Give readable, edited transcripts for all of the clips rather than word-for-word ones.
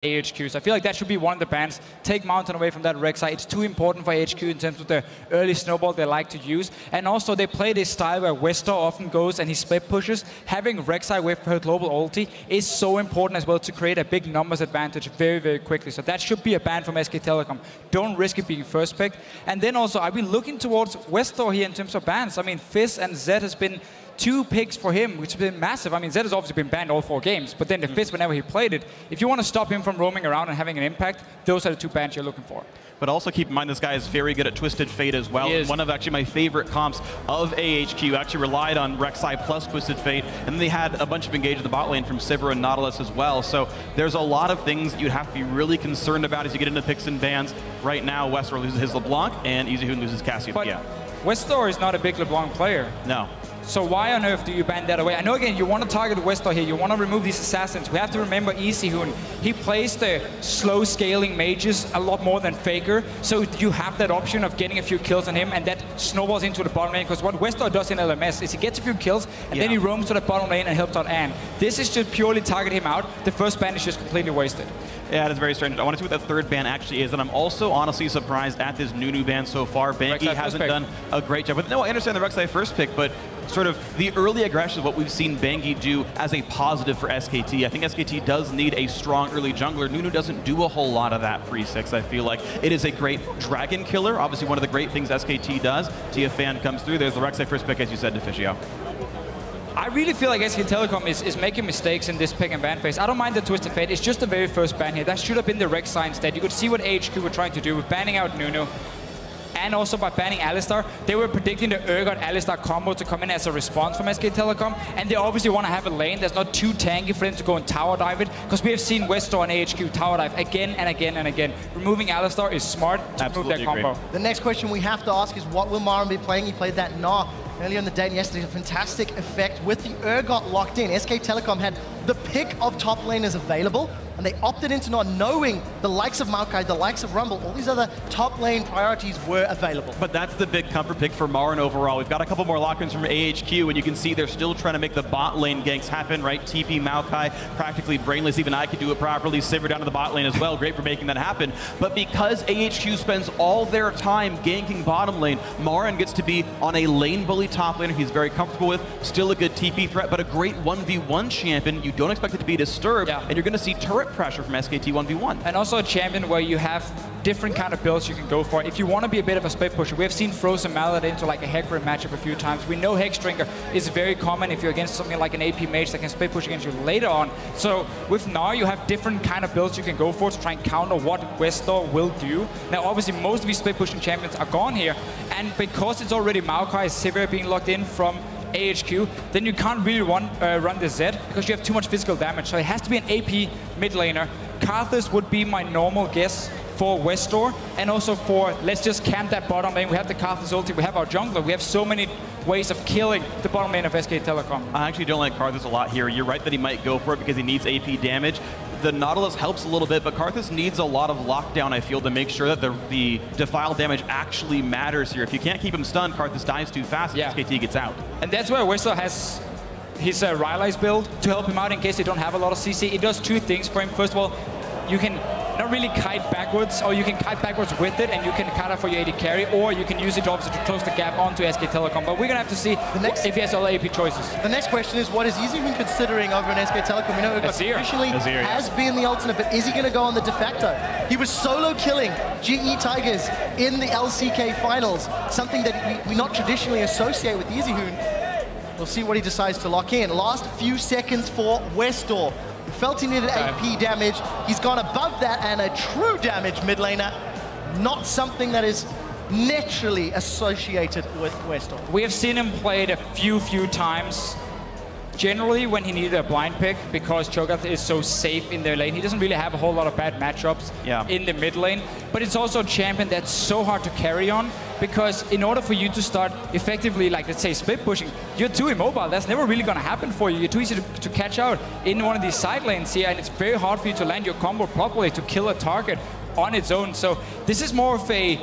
AHQ. So I feel like that should be one of the bans. Take Mountain away from that Rek'Sai. It's too important for AHQ in terms of the early snowball they like to use. And also they play this style where Westor often goes and he split pushes. Having Rek'Sai with her global ulti is so important as well to create a big numbers advantage very, very quickly. So that should be a ban from SK Telecom. Don't risk it being first picked. And then also I've been looking towards Westor here in terms of bans. I mean, Fizz and Zed has been 2 picks for him, which has been massive. I mean, Zed has obviously been banned all 4 games, but then the Fizz, whenever he played it, if you want to stop him from roaming around and having an impact, those are the 2 bans you're looking for. But also keep in mind this guy is very good at Twisted Fate as well. One of actually my favorite comps of AHQ actually relied on Rek'Sai plus Twisted Fate, and then they had a bunch of engage in the bot lane from Sivir and Nautilus as well. So there's a lot of things you'd have to be really concerned about as you get into picks and bans. Right now, Westor loses his LeBlanc, and EasyHoon loses Cassiopeia. But Westor is not a big LeBlanc player. No. So why on earth do you ban that away? I know, again, you want to target Westor here. You want to remove these assassins. We have to remember EasyHoon. He plays the slow scaling mages a lot more than Faker. So you have that option of getting a few kills on him, and that snowballs into the bottom lane. Because what Westor does in LMS is he gets a few kills, and then he roams to the bottom lane and helps out Anne. This is just purely target him out. The first ban is just completely wasted. Yeah, that is very strange. I want to see what that third ban actually is, and I'm also honestly surprised at this Nunu ban so far. Banky hasn't done a great job. But no, I understand the Rek'Sai first pick, but sort of the early aggression of what we've seen Banky do as a positive for SKT. I think SKT does need a strong early jungler. Nunu doesn't do a whole lot of that pre-6, I feel like. It is a great dragon killer, obviously one of the great things SKT does. Tia Fan comes through. There's the Rek'Sai first pick, as you said, Deficio. I really feel like SK Telecom is making mistakes in this pick and ban phase. I don't mind the Twisted Fate. It's just the very first ban here. That should have been the Rek'Sai instead. You could see what AHQ were trying to do with banning out Nunu. And also by banning Alistar, they were predicting the Urgot-Alistar combo to come in as a response from SK Telecom. And they obviously want to have a lane that's not too tanky for them to go and tower dive it. Because we have seen Westor and AHQ tower dive again and again and again. Removing Alistar is smart to remove that combo. The next question we have to ask is what will Marin be playing? He played that Gnar earlier in the day and yesterday. A fantastic effect with the Urgot locked in. SK Telecom had the pick of top laners available, and they opted into not knowing the likes of Maokai, the likes of Rumble, all these other top lane priorities were available. But that's the big comfort pick for Marin overall. We've got a couple more lock-ins from AHQ, and you can see they're still trying to make the bot lane ganks happen, right? TP, Maokai, practically brainless. Even I could do it properly. Sivir down to the bot lane as well. Great for making that happen. But because AHQ spends all their time ganking bottom lane, Marin gets to be on a lane bully top laner he's very comfortable with. Still a good TP threat, but a great 1v1 champion. You don't expect it to be disturbed, and you're going to see turret pressure from SKT 1v1. And also a champion where you have different kind of builds you can go for. If you want to be a bit of a split pusher, we have seen Frozen Mallet into like a Hecarim matchup a few times. We know Hexdrinker is very common if you're against something like an AP mage that can split push against you later on. So with Gnar, you have different kind of builds you can go for to try and counter what Westor will do. Now, obviously, most of these split pushing champions are gone here, and because it's already Maokai, Sivir being locked in from AHQ, then you can't really run the Zed because you have too much physical damage. So it has to be an AP mid laner. Karthus would be my normal guess for Westor, and also for, let's just camp that bottom lane. We have the Karthus ulti, we have our jungler, we have so many ways of killing the bottom lane of SK Telecom. I actually don't like Karthus a lot here. You're right that he might go for it because he needs AP damage. The Nautilus helps a little bit, but Karthus needs a lot of lockdown, I feel, to make sure that the defile damage actually matters here. If you can't keep him stunned, Karthus dies too fast and SKT gets out. And that's where Westor has his Rylai's build to help him out in case they don't have a lot of CC. It does 2 things for him. First of all, you can not really kite backwards, or you can kite backwards with it, and you can cut out for your AD carry, or you can use it obviously to close the gap onto SK Telecom. But we're going to have to see if he has all AP choices. The next question is, what is EasyHoon considering over in SK Telecom? We know Urgot traditionally has been the ultimate, but is he going to go on the de facto? He was solo killing GE Tigers in the LCK finals, something that we not traditionally associate with EasyHoon. We'll see what he decides to lock in. Last few seconds for Westor. Felt he needed AP damage. He's gone above that, and a true damage mid laner. Not something that is naturally associated with Westor. We have seen him play it a few times. Generally when he needed a blind pick, because Cho'Gath is so safe in their lane. He doesn't really have a whole lot of bad matchups in the mid lane. But it's also a champion that's so hard to carry on, because in order for you to start effectively, like let's say split pushing, you're too immobile. That's never really going to happen for you. You're too easy to catch out in one of these side lanes here, and it's very hard for you to land your combo properly to kill a target on its own. So this is more of a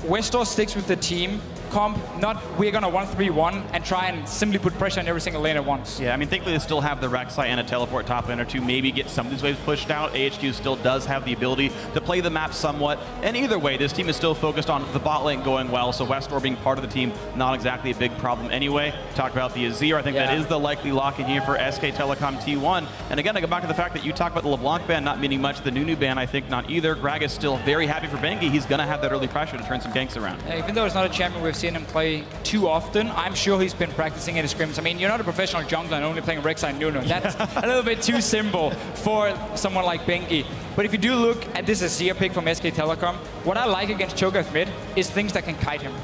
Westor sticks with the team, comp, not we're going to 1-3-1 and try and simply put pressure on every single lane at once. Yeah, I mean, thankfully they still have the Rek'Sai and a teleport top laner to maybe get some of these waves pushed out. AHQ still does have the ability to play the map somewhat. And either way, this team is still focused on the bot lane going well, so Westor being part of the team, not exactly a big problem anyway. Talked about the Azir. I think that is the likely lock in here for SK Telecom T1. And again, I go back to the fact that you talk about the LeBlanc ban not meaning much, the Nunu ban, I think not either. Grag is still very happy for Bengi. He's going to have that early pressure to turn some ganks around. Yeah, even though it's not a champion we've seen him play too often, I'm sure he's been practicing in the scrims. I mean, you're not a professional jungler and only playing Rek'Sai and Nunu. That's a little bit too simple for someone like Bengi. But if you do look at this Azir pick from SK Telecom, what I like against Cho'Gath mid is things that can kite him.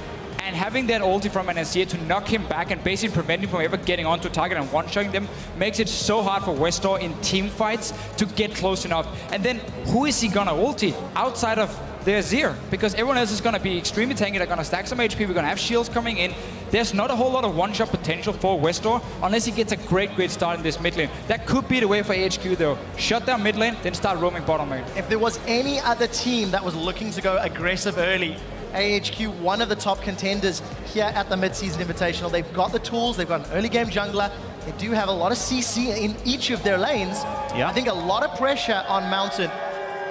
And having that ulti from an Azir to knock him back and basically prevent him from ever getting onto target and one-shotting them makes it so hard for Westor in team fights to get close enough. And then who is he gonna ulti outside of the Azir? Because everyone else is gonna be extremely tanky, they're gonna stack some HP, we're gonna have shields coming in. There's not a whole lot of one-shot potential for Westor unless he gets a great start in this mid lane. That could be the way for AHQ though. Shut down mid lane, then start roaming bottom lane. If there was any other team that was looking to go aggressive early, AHQ, one of the top contenders here at the mid-season Invitational. They've got the tools, they've got an early game jungler. They do have a lot of CC in each of their lanes. Yeah. I think a lot of pressure on Mountain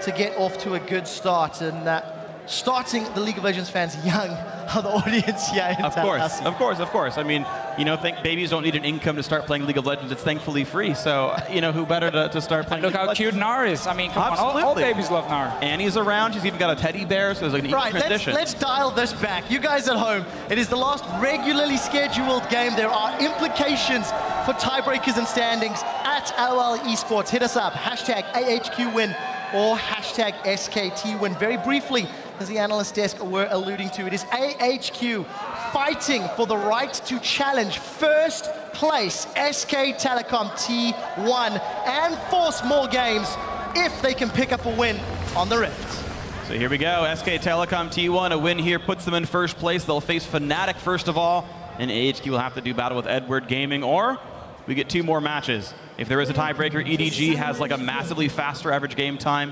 to get off to a good start. And starting the League of Legends fans young are the audience here in Tallahassee. Of course. I mean, you know, babies don't need an income to start playing League of Legends. It's thankfully free. So, you know, who better to start playing Look how cute Gnar is. I mean, come on, all babies love Gnar. Annie's around. She's even got a teddy bear, so there's like an even transition. Let's dial this back. You guys at home, it is the last regularly scheduled game. There are implications for tiebreakers and standings at LL Esports. Hit us up, hashtag AHQ win or hashtag SKT win. Very briefly, as the analyst desk were alluding to, it is AHQ fighting for the right to challenge first place SK Telecom T1 and force more games if they can pick up a win on the Rift. So here we go, SK Telecom T1, a win here puts them in first place. They'll face Fnatic first of all, and AHQ will have to do battle with Edward Gaming, or we get 2 more matches. If there is a tiebreaker, EDG has like a massively faster average game time.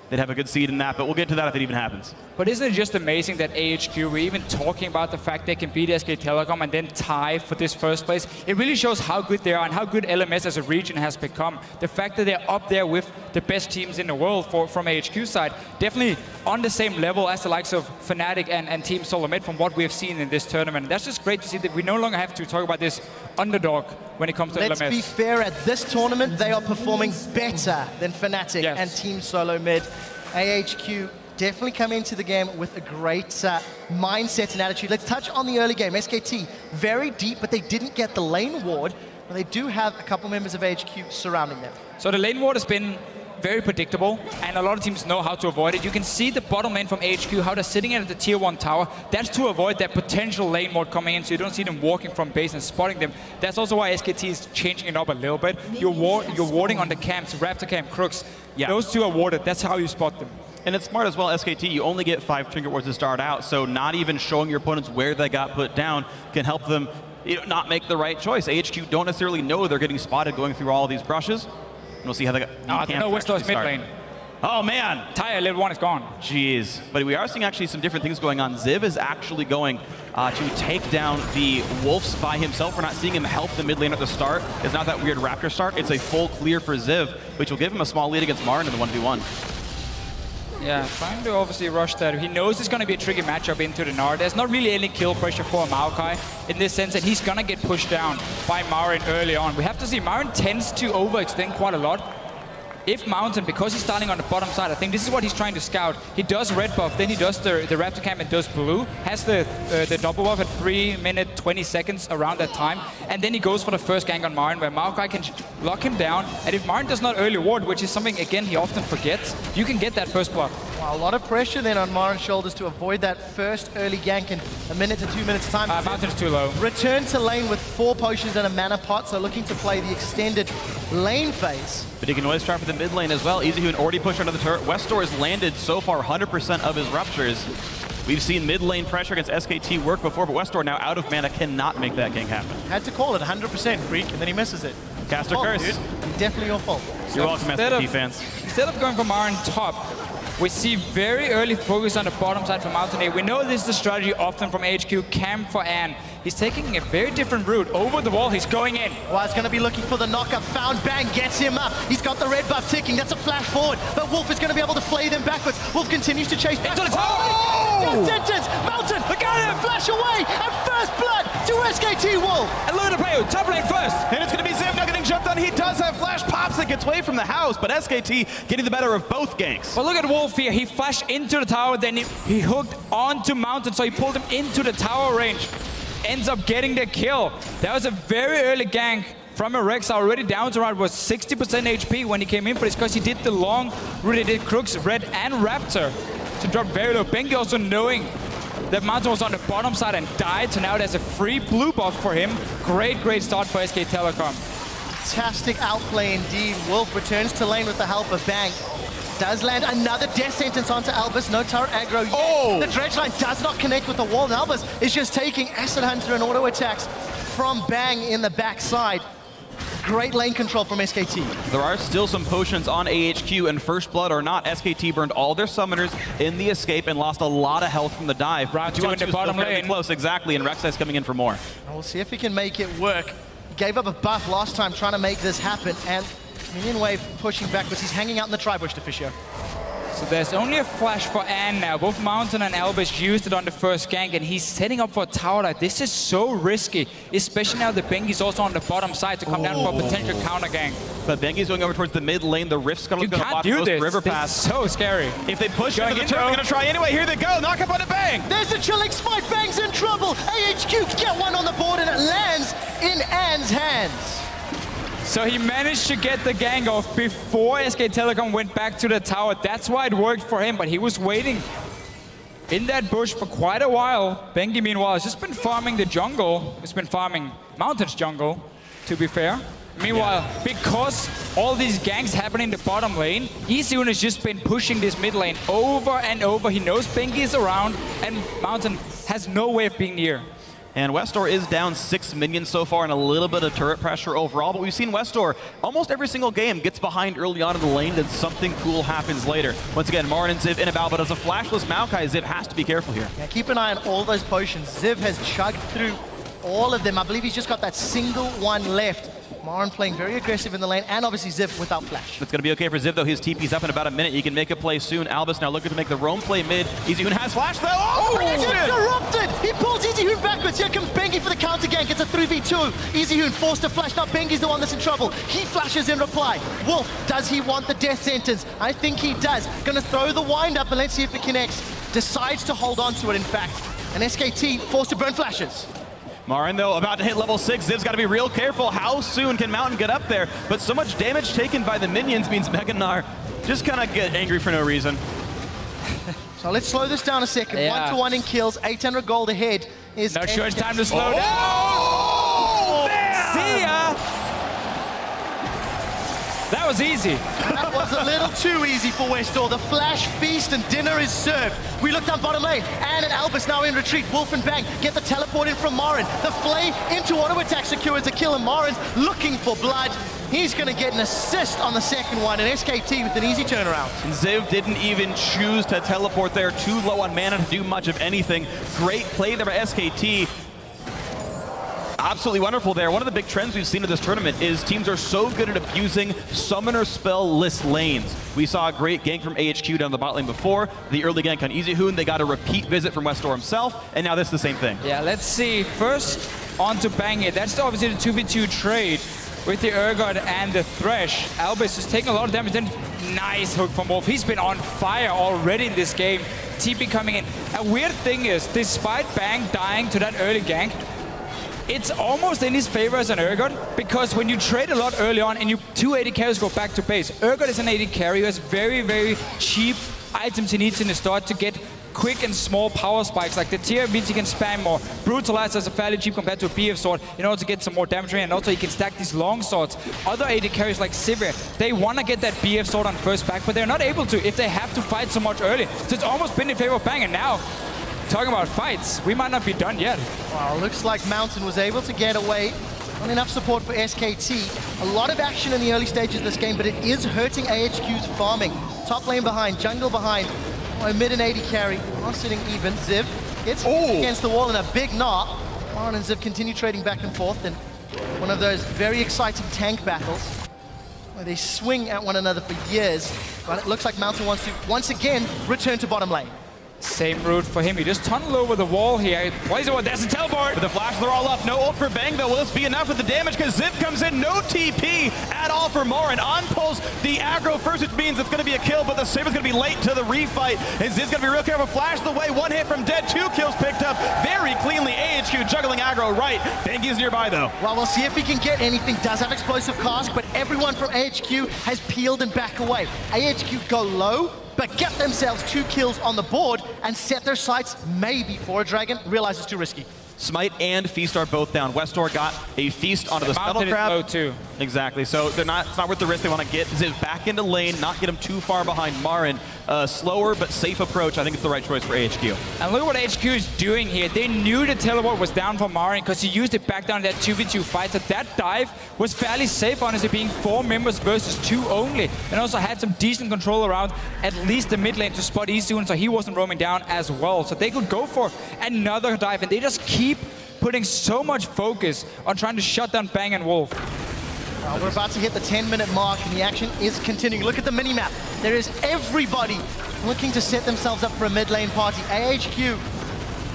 They'd have a good seed in that, but we'll get to that if it even happens. But isn't it just amazing that AHQ, we're even talking about the fact they can beat SK Telecom and then tie for this first place. It really shows how good they are and how good LMS as a region has become. The fact that they're up there with the best teams in the world from AHQ's side, definitely on the same level as the likes of Fnatic and Team Solomid from what we've seen in this tournament. And that's just great to see that we no longer have to talk about this underdog when it comes to LMS. Let's be fair, at this tournament, they are performing better than Fnatic and Team Solomid. AHQ definitely come into the game with a great mindset and attitude. Let's touch on the early game. SKT, very deep, but they didn't get the lane ward. But they do have a couple members of AHQ surrounding them. So the lane ward has been very predictable, and a lot of teams know how to avoid it. You can see the bottom lane from AHQ, how they're sitting at the tier 1 tower. That's to avoid that potential lane mode coming in, so you don't see them walking from base and spotting them. That's also why SKT is changing it up a little bit. You're warding on the camps, Raptor Camp, Crooks. Yeah. Those two are warded. That's how you spot them. And it's smart as well, SKT, you only get 5 trinket wards to start out, so not even showing your opponents where they got put down can help them not make the right choice. AHQ don't necessarily know they're getting spotted going through all of these brushes. And we'll see how they got. No, Westor's mid lane. Oh man! Taya level 1 is gone. Jeez. But we are seeing actually some different things going on. Ziv is actually going to take down the Wolves by himself. We're not seeing him help the mid lane at the start. It's not that weird Raptor start. It's a full clear for Ziv, which will give him a small lead against Marin in the 1v1. Yeah, trying to obviously rush that. He knows it's going to be a tricky matchup into the Gnar. There's not really any kill pressure for Maokai in this sense, and he's going to get pushed down by Marin early on. We have to see Marin tends to overextend quite a lot. If Mountain, because he's starting on the bottom side, I think this is what he's trying to scout. He does red buff, then he does the Raptor Camp and does blue, has the double buff at 3 minutes, 20 seconds around that time, and then he goes for the first gank on Marin, where Maokai can lock him down, and if Marin does not early ward, which is something, again, he often forgets, you can get that first block. Wow, a lot of pressure then on Marin's shoulders to avoid that first early gank in 1 minute to 2 minutes time. Mountain's too low. Return to lane with 4 potions and a mana pot, so looking to play the extended lane phase. But he can always try for the mid lane as well. EasyHoon already pushed under the turret. Westor has landed so far 100% of his ruptures. We've seen mid lane pressure against SKT work before, but Westor now out of mana cannot make that gank happen. Had to call it 100% Freak, and then he misses it. Caster curse. Dude. Definitely your fault. You're welcome, SKT fans. Instead of going for Marin top, We see very early focus on the bottom side from Mountain A. We know this is the strategy often from AHQ, camp for Ann. He's taking a very different route. Over the wall, he's going in. Well, he's going to be looking for the knockup. Found Bang, gets him up. He's got the red buff ticking. That's a flash forward. But Wolf is going to be able to flay them backwards. Wolf continues to chase back. Into the tower! Sentence! Mountain! Look at him! Flash away! And first blood to SKT Wolf! And look at the play, top lane first! And it's going to be Ziv now getting jumped on. He does have flash pops that gets away from the house, but SKT getting the better of both ganks. Well, look at Wolf here. He flashed into the tower, then he hooked onto Mountain, so he pulled him into the tower range. Ends up getting the kill. That was a very early gank from a Rex, already down to around was 60% HP when he came in for this, because he did the long route. He did Crooks, Red, and Raptor to drop very low. Bengi also knowing that Mountain was on the bottom side and died, so now there's a free blue buff for him. Great start for SK Telecom. Fantastic outplay indeed. Wolf returns to lane with the help of Bang. Does land another death sentence onto Albus. No turret aggro yet. Oh! The dredge line does not connect with the wall. And Albus is just taking Acid Hunter and auto attacks from Bang in the backside. Great lane control from SKT. There are still some potions on AHQ, and first blood or not, SKT burned all their summoners in the escape and lost a lot of health from the dive. Round 2 in the bottom lane. Close, exactly, and Rek'Sai's coming in for more. And we'll see if he can make it work. He gave up a buff last time trying to make this happen, and Minion Wave pushing backwards. He's hanging out in the tri-bush, Deficio. So there's only a flash for Ann now. Both Mountain and Albus used it on the first gank, and he's setting up for a tower dive. This is so risky, especially now that Bengi's also on the bottom side to come down for a potential counter gank. But Bengi's going over towards the mid lane. The Rift's going to block most river pass. This is so scary. If they push into the turret, they're going to try anyway. Here they go. Knock up on a Bang. There's the chilling spike. Bang's in trouble. AHQ get one on the board, and it lands in Ann's hands. So he managed to get the gang off before SK Telecom went back to the tower. That's why it worked for him, but he was waiting in that bush for quite a while. Bengi, meanwhile, has just been farming the jungle. He's been farming Mountain's jungle, to be fair. Meanwhile, because all these ganks happen in the bottom lane, EasyHoon has just been pushing this mid lane over and over. He knows Bengi is around, and Mountain has no way of being near. And Westor is down 6 minions so far and a little bit of turret pressure overall, but we've seen Westor almost every single game gets behind early on in the lane and something cool happens later. Once again, Marin and Ziv in about, but as a flashless Maokai, Ziv has to be careful here. Yeah, keep an eye on all those potions. Ziv has chugged through all of them. I believe he's just got that single one left. Marin playing very aggressive in the lane, and obviously Ziv without flash. It's going to be okay for Ziv, though. His TP's up in about a minute. He can make a play soon. Albus now looking to make the roam play mid. EasyHoon has flash, though. Oh, interrupted! He pulls EasyHoon backwards. Here comes Bengi for the counter gank. It's a 3v2. EasyHoon forced to flash. Now Bengi's the one that's in trouble. He flashes in reply. Wolf, does he want the death sentence? I think he does. Gonna throw the wind up, and let's see if it connects. Decides to hold on to it, in fact. And SKT forced to burn flashes. Marin, though, about to hit level 6. Ziv's got to be real careful. How soon can Mountain get up there? But so much damage taken by the minions means Mega Gnar just kind of get angry for no reason. So let's slow this down a second. Yeah. 1-to-1 in kills, 800 gold ahead. Is Not sure it's time to slow down. Oh! See ya! That was easy. That was a little too easy for Westor. The flash feast and dinner is served. We look down bottom lane. Ann and Albus now in retreat. Wolf and Bang get the teleport in from Marin. The flay into auto attack secures a kill, and Marin's looking for blood. He's going to get an assist on the second one, and SKT with an easy turnaround. Ziv didn't even choose to teleport there. Too low on mana to do much of anything. Great play there by SKT. Absolutely wonderful there. One of the big trends we've seen in this tournament is teams are so good at abusing summoner spell-less lanes. We saw a great gank from AHQ down the bot lane before. The early gank on EasyHoon, they got a repeat visit from Westor himself, and now this is the same thing. Yeah, let's see. First, on to Bang It. That's obviously the 2v2 trade with the Urgot and the Thresh. Albus is taking a lot of damage. Then nice hook from Wolf. He's been on fire already in this game. TP coming in. A weird thing is, despite Bang dying to that early gank, it's almost in his favor as an Urgot, because when you trade a lot early on and you 2 AD carries go back to base, Urgot is an AD carry who has very, very cheap items he needs in the start to get quick and small power spikes. Like the tier means he can spam more. Brutalizer is fairly cheap compared to a BF sword in order to get some more damage in, and also he can stack these long swords. Other AD carries like Sivir, they want to get that BF sword on first back, but they're not able to if they have to fight so much early. So it's almost been in favor of Bang, and now, talking about fights, we might not be done yet. Well, looks like Mountain was able to get away Not enough support for SKT. A lot of action in the early stages of this game, but it is hurting AHQ's farming. Top lane behind, jungle behind. Oh, mid and 80 carry, not sitting even. Ziv gets against the wall in a big knot. Maren and Ziv continue trading back and forth in one of those very exciting tank battles where they swing at one another for years. But it looks like Mountain wants to once again return to bottom lane. Same route for him. He just tunnel over the wall here. Plays it with that's a teleport. With the flash, they're all up. No ult for Bang, though. Will this be enough with the damage? Because Ziv comes in. No TP at all for Maren. On-pulls the aggro first, which means it's going to be a kill, but the Saber's going to be late to the refight. And Ziv's going to be real careful. Flash the way. One hit from Dead. 2 kills picked up very cleanly. AHQ juggling aggro right. Bangy's nearby, though. Well, we'll see if he can get anything. Does have explosive cask, but everyone from AHQ has peeled and back away. AHQ go low, but get themselves 2 kills on the board and set their sights maybe for a dragon. Realize it's too risky. Smite and Feast are both down. Westor got a Feast onto the Scuttle Crab. Low too. Exactly, so it's not worth the risk. They want to get Ziv back into lane, not get him too far behind Maren. Slower but safe approach. I think it's the right choice for AHQ. And look at what AHQ is doing here. They knew the teleport was down for Maren because he used it back down in that 2v2 fight. So that dive was fairly safe, honestly, being 4 members versus 2 only. And also had some decent control around at least the mid lane to spot Eastwood, so he wasn't roaming down as well. So they could go for another dive, and they just keep putting so much focus on trying to shut down Bang and Wolf. We're about to hit the 10-minute mark, and the action is continuing. Look at the mini-map. There is everybody looking to set themselves up for a mid-lane party. AHQ,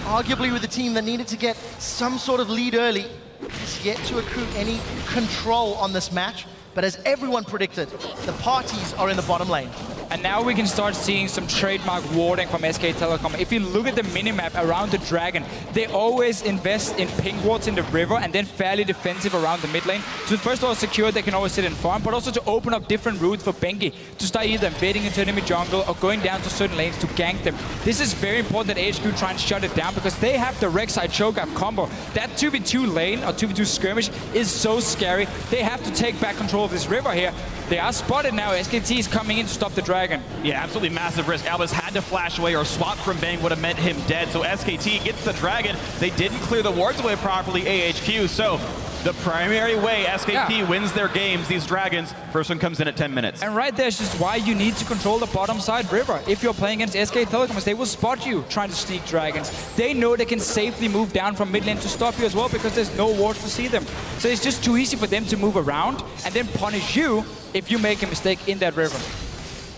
arguably with the team that needed to get some sort of lead early, has yet to accrue any control on this match. But as everyone predicted, the parties are in the bottom lane. And now we can start seeing some trademark warding from SK Telecom. If you look at the minimap around the Dragon, they always invest in ping wards in the river and then fairly defensive around the mid lane. So first of all, secure, they can always sit and farm, but also to open up different routes for Bengi to start either invading into enemy jungle or going down to certain lanes to gank them. This is very important that AHQ try and shut it down because they have the Rek'Sai choke-up combo. That 2v2 lane or 2v2 skirmish is so scary. They have to take back control of this river here. They are spotted now. SKT is coming in to stop the Dragon. Yeah, absolutely massive risk. Albus had to flash away or swap from Bang would have meant him dead. So SKT gets the Dragon. They didn't clear the wards away properly, AHQ. So the primary way SKT wins their games, these Dragons, first one comes in at 10 minutes. And right there is just why you need to control the bottom side river. If you're playing against SK Telecom, they will spot you trying to sneak Dragons. They know they can safely move down from mid lane to stop you as well because there's no wards to see them. So it's just too easy for them to move around and then punish you if you make a mistake in that river.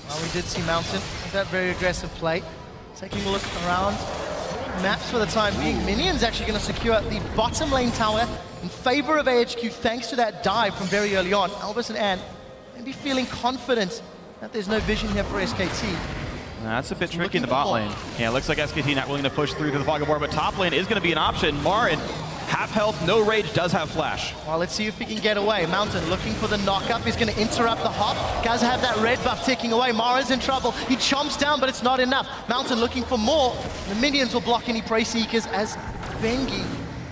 Well, we did see Mountain with that very aggressive play. Taking a look around maps for the time being. Minion's actually going to secure the bottom lane tower in favor of AHQ thanks to that dive from very early on. Albus and Ann maybe feeling confident that there's no vision here for SKT. That's a bit tricky in the bot lane. Yeah, it looks like SKT not willing to push through to the fog of war, but top lane is going to be an option. Maren, half health, no rage, does have flash. Well, let's see if he can get away. Mountain looking for the knock-up. He's going to interrupt the hop. Guys have that red buff ticking away. Mara's in trouble. He chomps down, but it's not enough. Mountain looking for more. The minions will block any prey seekers as Bengi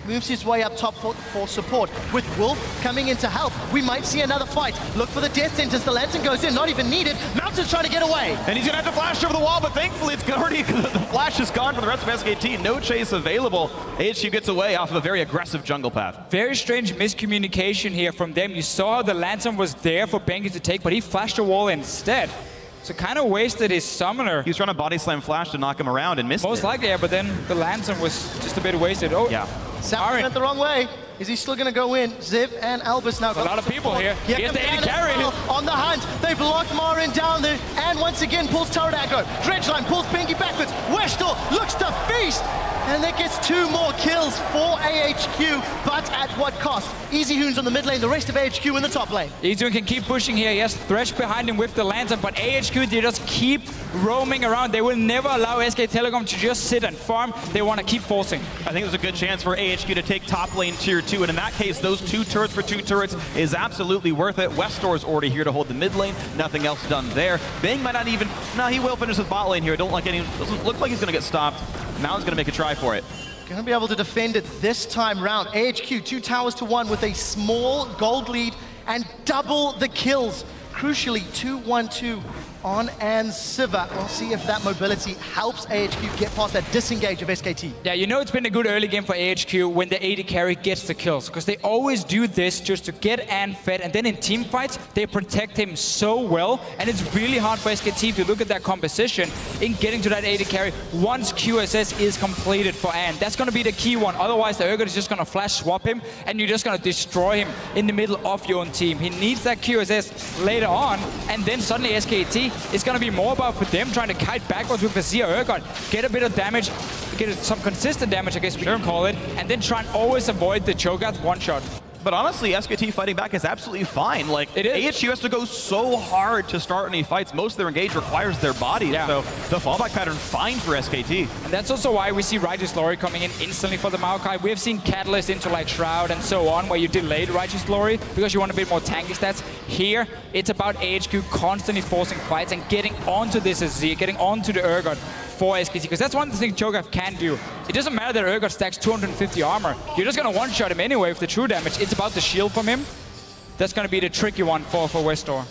moves his way up top for support. With Wolf coming in to help, we might see another fight. Look for the death sentence. The lantern goes in, not even needed. Mountain's trying to get away. And he's going to have to flash over the wall, but thankfully it's already, the flash is gone for the rest of SKT. No chase available. AHQ gets away off of a very aggressive jungle path. Very strange miscommunication here from them. You saw the lantern was there for Bengi to take, but he flashed the wall instead. So kind of wasted his summoner. He was trying to body slam flash to knock him around and missed it. Most likely, yeah, but then the lantern was just a bit wasted. Oh, yeah. Sound went the wrong way. Is he still going to go in? Ziv and Albus now. A lot of people here. He has the AD carry. On the hunt. They blocked Maren down there. And once again pulls turret aggro. Dredgeline pulls Bengi backwards. Westor looks to feast. And that gets 2 more kills for AHQ. But at what cost? Easy Hoons on the mid lane. The rest of AHQ in the top lane. Easy Hoon can keep pushing here. Yes, Thresh behind him with the lantern. But AHQ, they just keep roaming around. They will never allow SK Telecom to just sit and farm. They want to keep forcing. I think there's a good chance for AHQ to take top lane tier 2. And in that case, those 2 turrets for 2 turrets is absolutely worth it. Westor's already here to hold the mid lane. Nothing else done there. Bang might not even... No, he will finish his bot lane here. Doesn't look like he's going to get stopped. Mountain's going to make a try for it. Going to be able to defend it this time round. AHQ 2 towers to 1 with a small gold lead and double the kills. Crucially, 2-1-2 on and Siva. We'll see if that mobility helps AHQ get past that disengage of SKT. Yeah, you know it's been a good early game for AHQ when the AD carry gets the kills, because they always do this just to get An fed, and then in team fights, they protect him so well, and it's really hard for SKT, if you look at that composition, in getting to that AD carry once QSS is completed for An. That's going to be the key one, otherwise the Urgot is just going to flash swap him, and you're just going to destroy him in the middle of your own team. He needs that QSS later on, and then suddenly SKT it's going to be more about for them trying to kite backwards with Vizier Urgot, get a bit of damage, get some consistent damage, I guess we can call it, and then try and always avoid the Cho'Gath one-shot. But honestly, SKT fighting back is absolutely fine. Like, AHQ has to go so hard to start any fights. Most of their engage requires their body, so the fallback pattern fine for SKT. And that's also why we see Righteous Glory coming in instantly for the Maokai. We have seen Catalyst into like Shroud and so on, where you delayed Righteous Glory because you want a bit more tanky stats. Here, it's about AHQ constantly forcing fights and getting onto this Azir, getting onto the Urgot for SKT, because that's one thing Cho'Gath can do. It doesn't matter that Urgot stacks 250 armor. You're just going to one-shot him anyway with the true damage. It's about the shield from him. That's going to be the tricky one for Westor.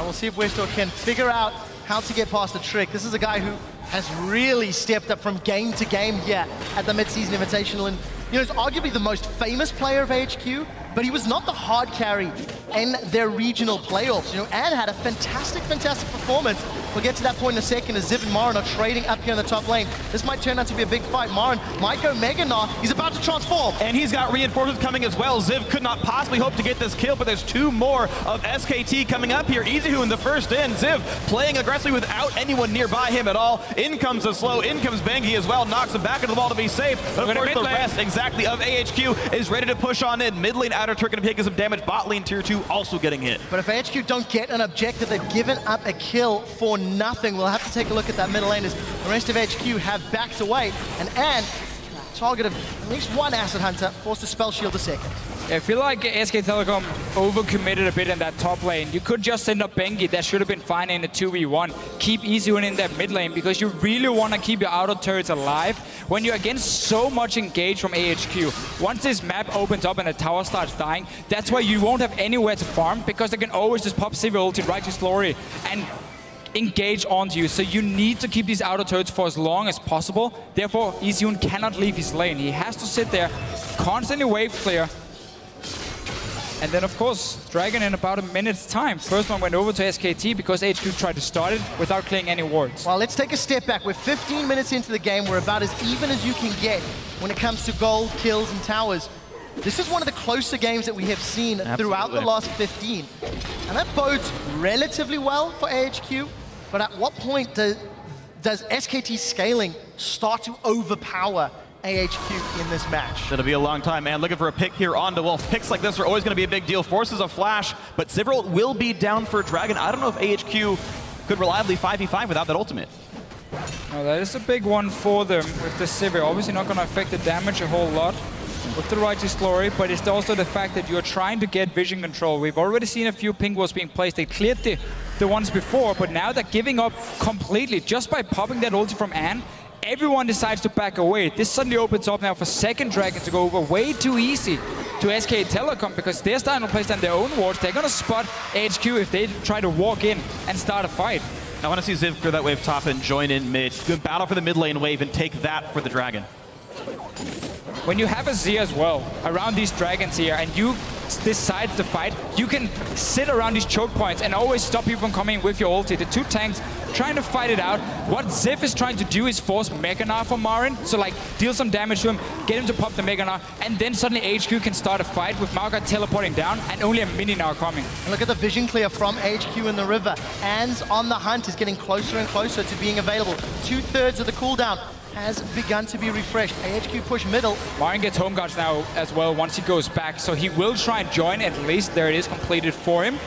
We'll see if Westor can figure out how to get past the trick. This is a guy who has really stepped up from game to game here at the Mid-Season Invitational, and you know, he's arguably the most famous player of AHQ, but he was not the hard carry in their regional playoffs. You know, An had a fantastic performance. We'll get to that point in a second as Ziv and Marin are trading up here in the top lane. This might turn out to be a big fight. Marin might go Mega Gnar. He's about to transform. And he's got reinforcements coming as well. Ziv could not possibly hope to get this kill, but there's two more of SKT coming up here. Easyhu in the first in. Ziv playing aggressively without anyone nearby him at all. In comes the slow. In comes Bengi as well. Knocks him back into the wall to be safe. But of course, the rest exactly of AHQ is ready to push on in. Mid lane Outer Turk going to be taking some damage. Bot lane tier 2 also getting hit. But if AHQ don't get an objective, they've given up a kill for nothing. We'll have to take a look at that middle lane as the rest of HQ have backed away. And An, target of at least one Acid Hunter, forced to spell shield a second. I feel like SK Telecom overcommitted a bit in that top lane. You could just send up Bengi, that should have been fine in a 2v1. Keep Easyhu in that mid lane because you really want to keep your outer turrets alive when you're against so much engage from AHQ. Once this map opens up and the tower starts dying, that's why you won't have anywhere to farm because they can always just pop Sivir ult in Righteous Glory and engage onto you. So you need to keep these outer turrets for as long as possible. Therefore, Easyhu cannot leave his lane. He has to sit there, constantly wave clear. And then, of course, Dragon in about a minute's time. First one went over to SKT because HQ tried to start it without clearing any wards. Well, let's take a step back. We're 15 minutes into the game. We're about as even as you can get when it comes to gold, kills, and towers. This is one of the closer games that we have seen throughout the last 15. And that bodes relatively well for AHQ. But at what point does SKT scaling start to overpower AHQ in this match? It'll be a long time, man. Looking for a pick here on the Wolf. Picks like this are always going to be a big deal. Forces a flash, but Sivir will be down for Dragon. I don't know if AHQ could reliably 5v5 without that ultimate. No, that is a big one for them with the Sivir. Obviously not going to affect the damage a whole lot with the Righteous Glory, but it's also the fact that you're trying to get vision control. We've already seen a few pink walls being placed. They cleared the ones before, but now they're giving up completely just by popping that ulti from An. Everyone decides to back away. This suddenly opens up now for second Dragon to go over way too easy to SK Telecom because they're starting to place down their own wards. They're going to spot HQ if they try to walk in and start a fight. I want to see Ziv clear that wave top and join in mid. Good battle for the mid lane wave and take that for the Dragon. When you have a Z as well around these Dragons here and you decide to fight, you can sit around these choke points and always stop people from coming with your ulti. The two tanks trying to fight it out. What Ziv is trying to do is force Mega Gnar for Marin, so like deal some damage to him, get him to pop the Mega Gnar, and then suddenly HQ can start a fight with Maokai teleporting down and only a mini Gnar coming. And look at the vision clear from HQ in the river. An's on the hunt is getting closer and closer to being available. 2/3 of the cooldown has begun to be refreshed. AHQ push middle. Marin gets home guards now as well once he goes back, so he will try and join. At least there it is completed for him.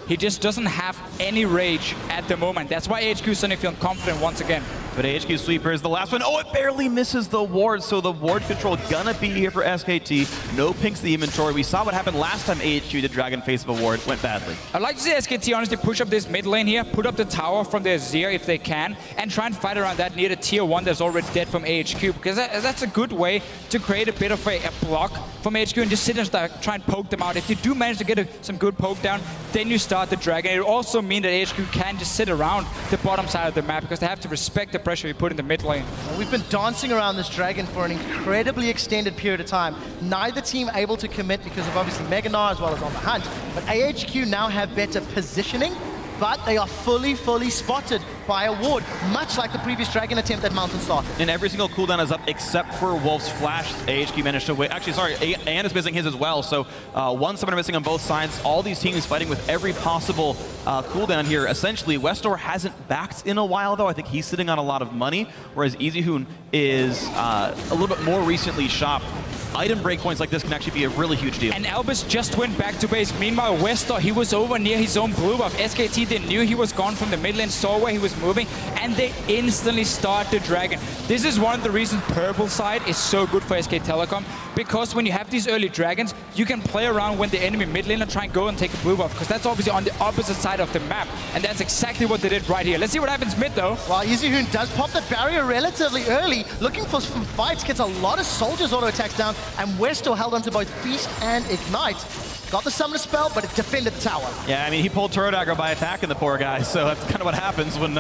He just doesn't have any rage at the moment. That's why AHQ is suddenly feeling confident once again. But AHQ Sweeper is the last one. Oh, it barely misses the ward, so the ward control gonna be here for SKT. No pinks in the inventory. We saw what happened last time AHQ did Dragon Face of a ward. Went badly. I'd like to see SKT honestly push up this mid lane here, put up the tower from their Azir if they can, and try and fight around that near the tier 1 that's already dead from AHQ, because that's a good way to create a bit of a block from AHQ and just sit and try and poke them out. If you do manage to get some good poke down, then you start the Dragon. It will also mean that AHQ can just sit around the bottom side of the map because they have to respect the pressure you put in the mid lane. Well, we've been dancing around this Dragon for an incredibly extended period of time. Neither team able to commit because of obviously Mega Gnar as well as on the hunt. But AHQ now have better positioning, but they are fully spotted by a ward, much like the previous Dragon attempt that Mountain started. And every single cooldown is up except for Wolf's Flash. AHQ managed to wait. Actually, sorry, Ann is missing his as well. So one summoner missing on both sides. All these teams fighting with every possible cooldown here. Essentially, Westor hasn't backed in a while, though. I think he's sitting on a lot of money, whereas EasyHoon is a little bit more recently shopped. Item breakpoints like this can actually be a really huge deal. And Albus just went back to base. Meanwhile, Westor, he was over near his own blue buff. SKT, they knew he was gone from the mid lane, saw where he was moving, and they instantly start the Dragon. This is one of the reasons purple side is so good for SK Telecom, because when you have these early Dragons, you can play around when the enemy mid laner try and go and take a blue buff, because that's obviously on the opposite side of the map, and that's exactly what they did right here. Let's see what happens mid, though. Well, EasyHoon does pop the barrier relatively early, looking for some fights, gets a lot of soldiers auto attacks down, and Westor held onto both Feast and Ignite. Got the Summoner spell, but it defended the tower. Yeah, I mean, he pulled turret aggro by attacking the poor guy, so that's kind of what happens when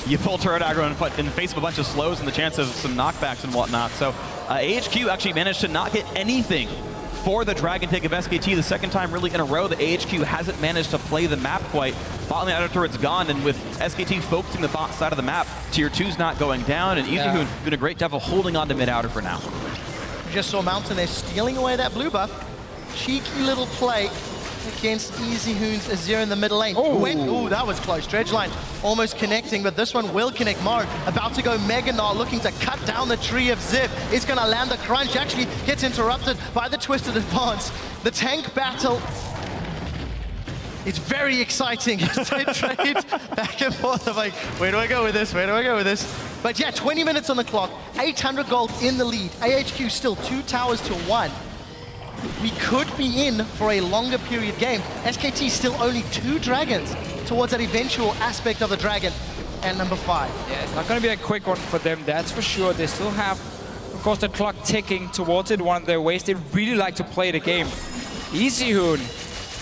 you pull turret aggro and face a bunch of slows and the chance of some knockbacks and whatnot. So AHQ actually managed to not get anything for the Dragon take of SKT, the second time really in a row that AHQ hasn't managed to play the map quite. Bot lane outer turret's gone, and with SKT focusing the bot side of the map, tier 2's not going down, and EasyHoon doing a great job of holding on to mid outer for now. We just saw Mountain there stealing away that blue buff. Cheeky little play against EasyHoon's Azir in the middle lane. Ooh, that was close. Dredgeline almost connecting, but this one will connect. Marin about to go Mega Gnar, looking to cut down the tree of Ziv. It's going to land the crunch. Actually gets interrupted by the Twisted Advance. The tank battle, it's very exciting. They trade back and forth. I'm like, where do I go with this? Where do I go with this? But yeah, 20 minutes on the clock, 800 gold in the lead. AHQ still 2 towers to 1. We could be in for a longer period game. SKT still only 2 Dragons towards that eventual aspect of the Dragon and number 5. Yeah, it's not going to be a quick one for them, that's for sure. They still have, of course, the clock ticking towards it, one of their ways. They really like to play the game. EasyHoon,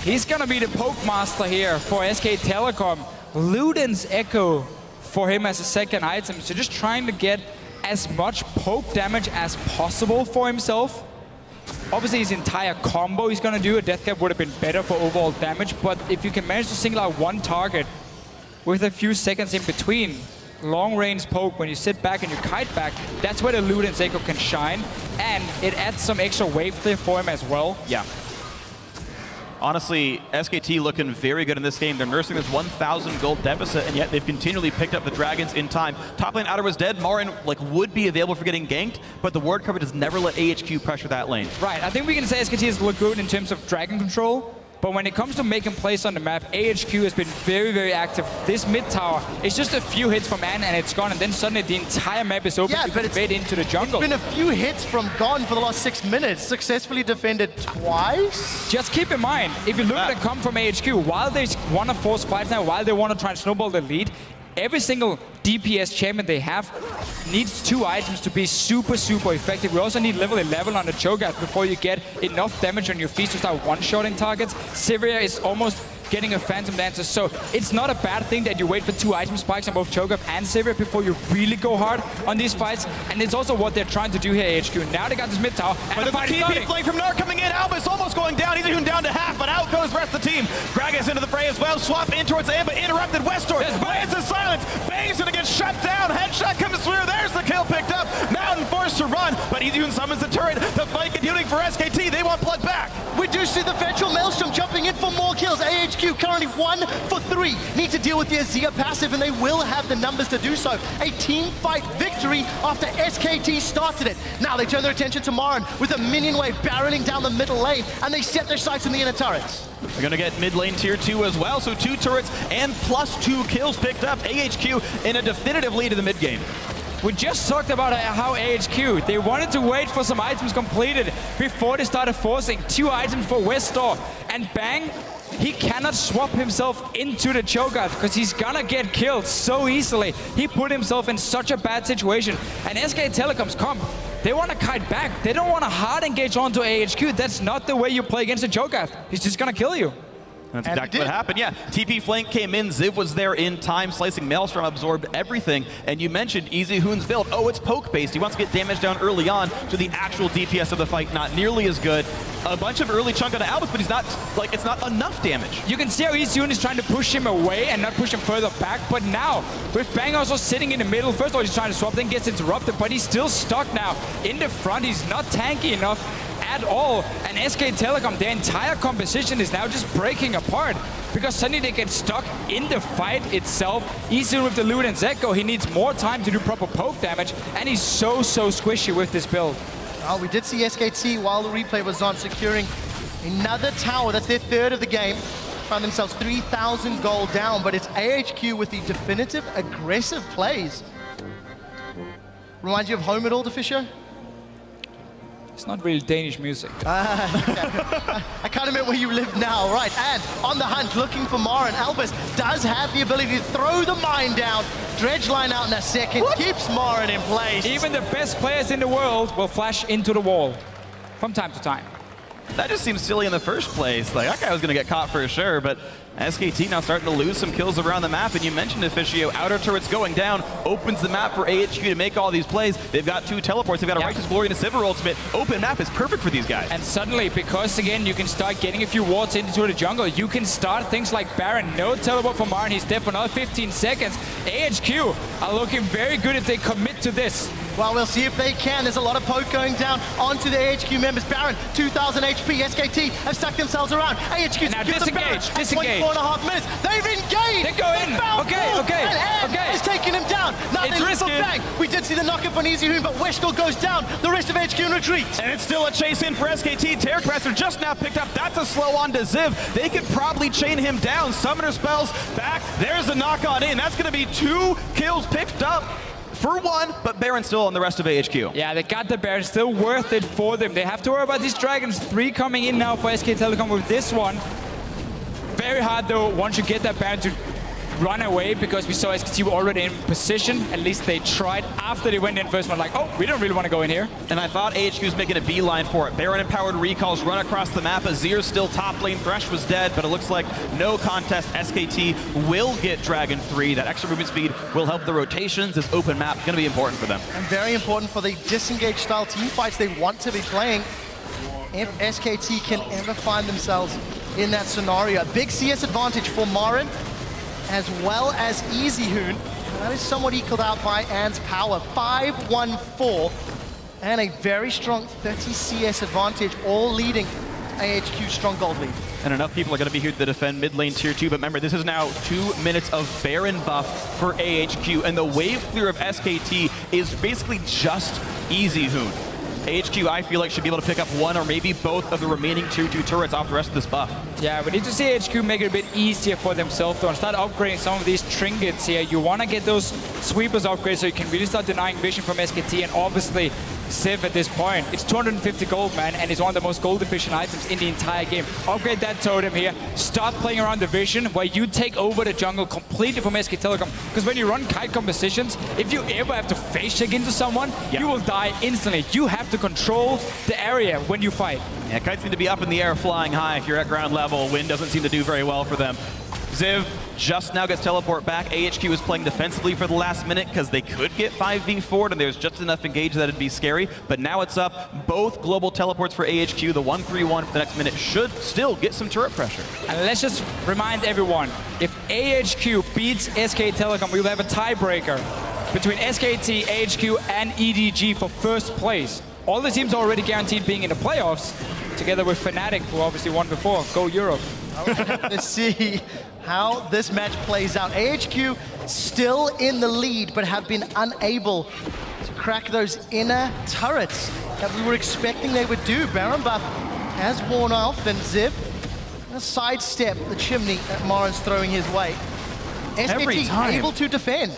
he's going to be the poke master here for SK Telecom. Luden's Echo for him as a second item. So just trying to get as much poke damage as possible for himself. Obviously, his entire combo he's going to do. A death cap would have been better for overall damage, but if you can manage to single out one target with a few seconds in between, long-range poke, when you sit back and you kite back, that's where the Luden's Echo can shine, and it adds some extra wave clear for him as well. Yeah. Honestly, SKT looking very good in this game. They're nursing this 1,000 gold deficit, and yet they've continually picked up the Dragons in time. Top lane outer was dead. Marin would be available for getting ganked, but the ward cover does never let AHQ pressure that lane. Right, I think we can say SKT has looked good in terms of Dragon control, but when it comes to making plays on the map, AHQ has been very active. This mid tower is just a few hits from Ann and it's gone, and then suddenly the entire map is open to invade into the jungle. It's been a few hits from Gone for the last 6 minutes, successfully defended twice. Just keep in mind, if you look at the comp from AHQ, while they want to force fights now, while they want to try and snowball the lead, every single DPS champion they have needs 2 items to be super effective. We also need level 11 on the Cho'Gath before you get enough damage on your feast to start one-shotting targets. Sivir is almost getting a Phantom Dancer, so it's not a bad thing that you wait for 2 item spikes on both Cho'Gath and Sivir before you really go hard on these fights, and it's also what they're trying to do here, AHQ. Now they got this mid tower, and the fight is starting. Flank from Gnar coming in, Albus almost going down, EasyHoon down to half, but out goes the rest of the team. Gragas into the fray as well, swap in towards Amba, interrupted Westor, lands in silence, Bang's gonna get shut down, headshot comes through, there's the kill picked up, Mountain forced to run, but EasyHoon summons the turret, the fight continuing for SKT, they want blood back. We do see the Virtual Maelstrom jumping in for more kills. AHQ currently 1 for 3. Need to deal with the Azir passive, and they will have the numbers to do so. A team fight victory after SKT started it. Now they turn their attention to Marin with a minion wave barreling down the middle lane, and they set their sights in the inner turrets. They're going to get mid lane tier 2 as well, so 2 turrets and +2 kills picked up. AHQ in a definitive lead in the mid game. We just talked about how AHQ, they wanted to wait for some items completed before they started forcing 2 items for Westor. And bang, he cannot swap himself into the Cho'Gath because he's gonna get killed so easily. He put himself in such a bad situation. And SK Telecom's comp, they want to kite back. They don't want to hard engage onto AHQ. That's not the way you play against a Cho'Gath. He's just gonna kill you. That's exactly what happened, yeah. TP flank came in, Ziv was there in time, slicing Maelstrom, absorbed everything. And you mentioned Easy Hoon's build. Oh, it's poke-based. He wants to get damage down early on to the actual DPS of the fight, not nearly as good. A bunch of early chunk on Albus, but he's not, like, it's not enough damage. You can see how Easy Hoon is trying to push him away and not push him further back. But now, with Bang also sitting in the middle, first of all, he's trying to swap, then gets interrupted, but he's still stuck now in the front. He's not tanky enough at all. And SK Telecom, their entire composition is now just breaking apart because suddenly they get stuck in the fight itself. Easy with the loot and Zeko, he needs more time to do proper poke damage, and he's so squishy with this build. Oh, we did see SKT while the replay was on securing another tower. That's their 3rd of the game. Found themselves 3,000 gold down, but it's AHQ with the definitive aggressive plays. Reminds you of home at all, Deficio? It's not really Danish music. I can't admit where you live now, right? And on the hunt, looking for Mara, and Albus does have the ability to throw the mine down. Dredge line out in a second, keeps Mara in place. Even the best players in the world will flash into the wall from time to time. That just seems silly in the first place. Like, that guy was going to get caught for sure, but SKT now starting to lose some kills around the map, and you mentioned Officio, outer turrets going down, opens the map for AHQ to make all these plays. They've got 2 teleports, they've got a Righteous Glory and a Sivir ultimate. Open map is perfect for these guys. And suddenly, because again, you can start getting a few wards into the jungle, you can start things like Baron. No teleport for Marn, he's dead for another 15 seconds. AHQ are looking very good if they commit to this. Well, we'll see if they can. There's a lot of poke going down onto the AHQ members. Baron, 2,000 HP. SKT have stuck themselves around. AHQ now disengage. 24.5 minutes. They've engaged. They go in. Okay. He's taking him down. Now they look for Bang. We did see the knock-up on Easy Hoon, but Westor goes down. The rest of AHQ in retreat. And it's still a chase in for SKT. Terror Capacitor just now picked up. That's a slow on to Ziv. They could probably chain him down. Summoner spells back. There's a knock on in. That's going to be 2 kills picked up. For 1, but Baron's still on the rest of AHQ. Yeah, they got the Baron, still worth it for them. They have to worry about these dragons. 3 coming in now for SK Telecom with this one. Very hard though, once you get that Baron to run away, because we saw SKT were already in position. At least they tried after they went in first one, like, oh, we don't really want to go in here. And I thought AHQ was making a beeline for it. Baron empowered recalls run across the map. Azir's still top lane. Thresh was dead, but it looks like no contest. SKT will get Dragon 3. That extra movement speed will help the rotations. This open map is going to be important for them. And very important for the disengaged style team fights they want to be playing. If SKT can ever find themselves in that scenario. A big CS advantage for Marin, as well as Easy Hoon. That is somewhat equaled out by Ant's power. 5-1-4, and a very strong 30 CS advantage, all leading to AHQ's strong gold lead. And enough people are going to be here to defend mid lane tier 2, but remember, this is now 2 minutes of Baron buff for AHQ, and the wave clear of SKT is basically just Easy Hoon. AHQ, I feel like, should be able to pick up 1 or maybe both of the remaining tier 2 turrets off the rest of this buff. Yeah, we need to see AHQ make it a bit easier for themselves though, and start upgrading some of these trinkets here. You want to get those sweepers upgrades so you can really start denying vision from SKT, and obviously Civ at this point. It's 250 gold, man, and it's one of the most gold efficient items in the entire game. Upgrade that totem here. Start playing around the vision where you take over the jungle completely from SK Telecom. Because when you run kite compositions, if you ever have to face check into someone, you will die instantly. You have to control the area when you fight. Yeah, kites need to be up in the air, flying high if you're at ground level. Wind doesn't seem to do very well for them. Ziv just now gets teleport back. AHQ is playing defensively for the last minute because they could get 5v4'd and there's just enough engage that it'd be scary. But now it's up. Both global teleports for AHQ. The 1-3-1 for the next minute should still get some turret pressure. And let's just remind everyone, if AHQ beats SK Telecom, we will have a tiebreaker between SKT, AHQ, and EDG for first place. All the teams are already guaranteed being in the playoffs, together with Fnatic, who obviously won before. Go Europe. Let's see how this match plays out. AHQ still in the lead, but have been unable to crack those inner turrets that we were expecting they would do. Baron buff has worn off, and Ziv sidestep the chimney that Marin's throwing his way. SKT able to defend.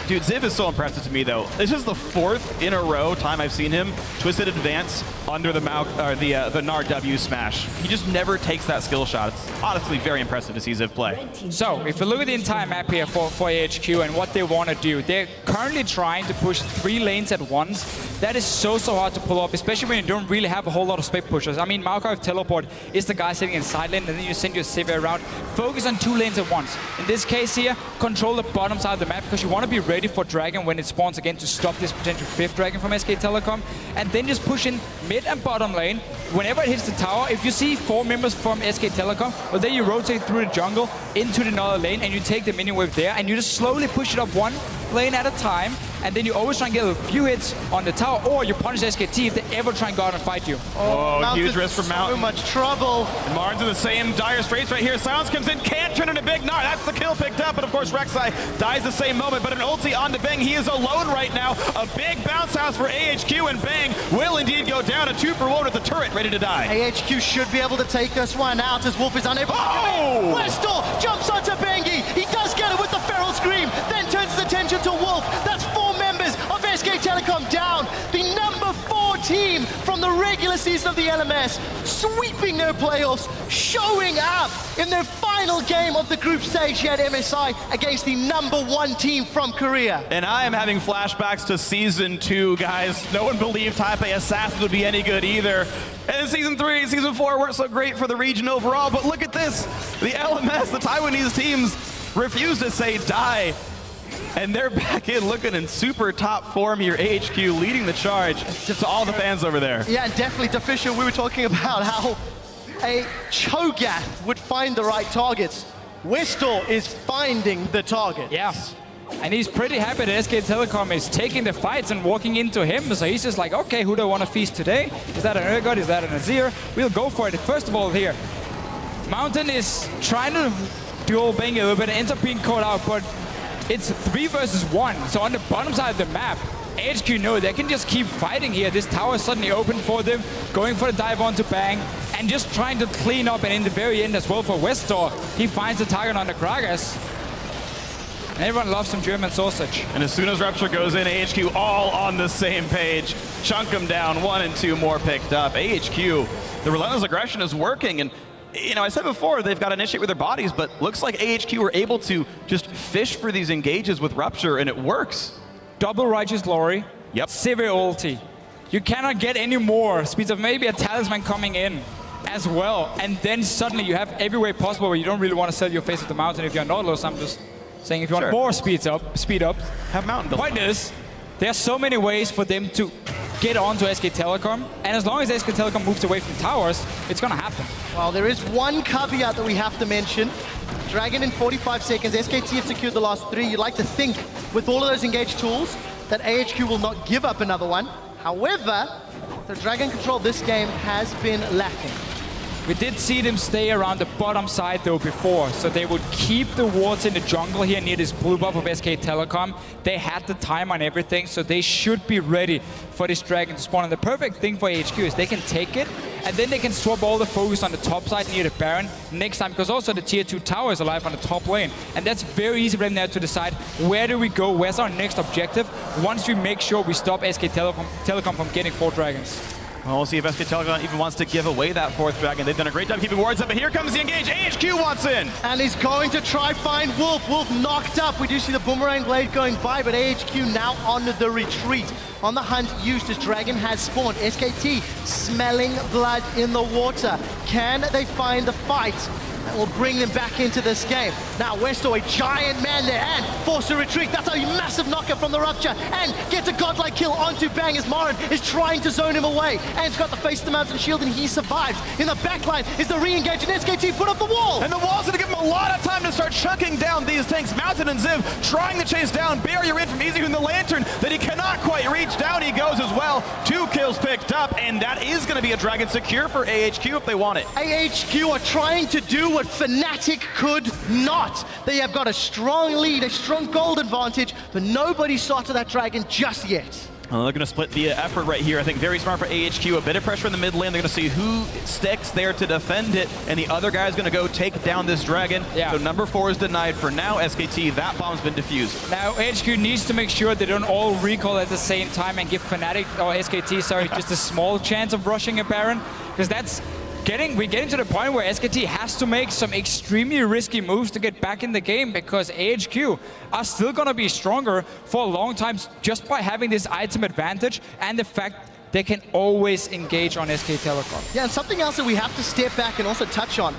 Dude, Ziv is so impressive to me, though. This is the 4th in a row time I've seen him twisted advance under the Gnar W smash. He just never takes that skill shot. It's honestly very impressive to see Ziv play. So, if you look at the entire map here for AHQ and what they want to do, they're currently trying to push 3 lanes at once. That is so hard to pull off, especially when you don't really have a whole lot of spec pushers. I mean, Maokai with Teleport is the guy sitting in side lane, and then you send your Sivir around. Focus on 2 lanes at once. In this case here, control the bottom side of the map, because you want to be ready for Dragon when it spawns again to stop this potential 5th Dragon from SK Telecom. And then just push in mid and bottom lane. Whenever it hits the tower, if you see 4 members from SK Telecom, well, then you rotate through the jungle into another lane, and you take the minion wave there, and you just slowly push it up 1 lane at a time, and then you always try and get a few hits on the tower, or you punish SKT if they ever try and go out and fight you. Oh, huge risk for Mountain. So much trouble. And Martin's in the same dire straits right here. Silence comes in, can't turn into Big Gnar. That's the kill picked up, but of course Rek'Sai dies the same moment, but an ulti onto Bang. He is alone right now. A big bounce house for AHQ, and Bang will indeed go down. A 2-for-1 with the turret ready to die. AHQ should be able to take this one out as Wolf is unable to do it. Westall jumps onto Bengi. He does get it with the Feral Scream, then turns his attention to Wolf. That's 4 members of SK Telecom down. The number 4 team from the regular season of the LMS, sweeping their playoffs, showing up in their final game of the group stage here at MSI against the number 1 team from Korea. And I am having flashbacks to Season 2, guys. No one believed Taipei Assassins would be any good either. And Season 3 and Season 4 weren't so great for the region overall, but look at this. The LMS, the Taiwanese teams, refuse to say die. And they're back in looking in super top form here. AHQ leading the charge to all the fans over there. Yeah, definitely. Deficient, we were talking about how a Cho'Gath would find the right targets. Westall is finding the target. Yeah. And he's pretty happy that SK Telecom is taking the fights and walking into him. So he's just like, okay, who do I want to feast today? Is that an Urgot? Is that an Azir? We'll go for it. First of all here, Mountain is trying to duel Bang a little bit and ends up being caught out, but it's 3 versus 1. So on the bottom side of the map, AHQ know they can just keep fighting here. This tower is suddenly open for them, going for the dive onto Bang, and just trying to clean up. And in the very end as well for Westall, he finds the target on the Gragas. And everyone loves some German sausage. And as soon as Rupture goes in, AHQ all on the same page. Chunk them down, 1 and 2 more picked up. AHQ, the relentless aggression is working. And you know, I said before, they've got to initiate with their bodies, but looks like AHQ were able to just fish for these engages with Rupture, and it works. Double Righteous Glory, yep. Sivir ulti. You cannot get any more speeds of maybe a Talisman coming in as well. And then suddenly you have every way possible where you don't really want to sell your face at the mountain if you're Nautilus. I'm just saying if you want more speed up, have Mountain build. Point is, there are so many ways for them to get onto SK Telecom, and as long as SK Telecom moves away from towers, it's gonna happen. Well, there is one caveat that we have to mention. Dragon in 45 seconds, SKT have secured the last 3. You'd like to think, with all of those engaged tools, that AHQ will not give up another one. However, the Dragon control this game has been lacking. We did see them stay around the bottom side though before, so they would keep the wards in the jungle here near this blue buff of SK Telecom. They had the time on everything, so they should be ready for this Dragon to spawn. And the perfect thing for HQ is they can take it, and then they can swap all the focus on the top side near the Baron next time, because also the tier 2 tower is alive on the top lane. And that's very easy for them now to decide, where do we go, where's our next objective, once we make sure we stop SK Telecom from getting 4 dragons. Well, we'll see if SK Telecom even wants to give away that 4th dragon. They've done a great job keeping wards up, but here comes the engage. AHQ wants in! And he's going to try find Wolf. Wolf knocked up. We do see the Boomerang Blade going by, but AHQ now on the retreat. On the hunt used as Dragon has spawned. SKT smelling blood in the water. Can they find the fight that will bring them back into this game? Now Westall, a giant man there, and force a retreat. That's a massive knocker from the Rupture, and gets a godlike kill onto Bang as Marin is trying to zone him away. And's got the face of the mountain shield, and he survives. In the backline is the re-engage, and SKT put up the wall. And the wall's gonna give him a lot of time to start chunking down these tanks. Mountain and Ziv trying to chase down barrier in from Easy in the Lantern that he cannot quite reach. Down he goes as well. 2 kills picked up, and that is gonna be a dragon secure for AHQ if they want it. AHQ are trying to do what Fnatic could not. They have got a strong lead, a strong gold advantage, but nobody saw to that dragon just yet. They're going to split the effort right here. I think very smart for AHQ. A bit of pressure in the mid lane. They're going to see who sticks there to defend it, and the other guy's going to go take down this dragon. Yeah. So number 4 is denied for now. SKT, that bomb's been defused. Now AHQ needs to make sure they don't all recall at the same time and give Fnatic, or SKT, sorry, just a small chance of rushing a Baron, because that's we're getting to the point where SKT has to make some extremely risky moves to get back in the game, because AHQ are still going to be stronger for a long time just by having this item advantage and the fact they can always engage on SK Telecom. Yeah, and something else that we have to step back and also touch on.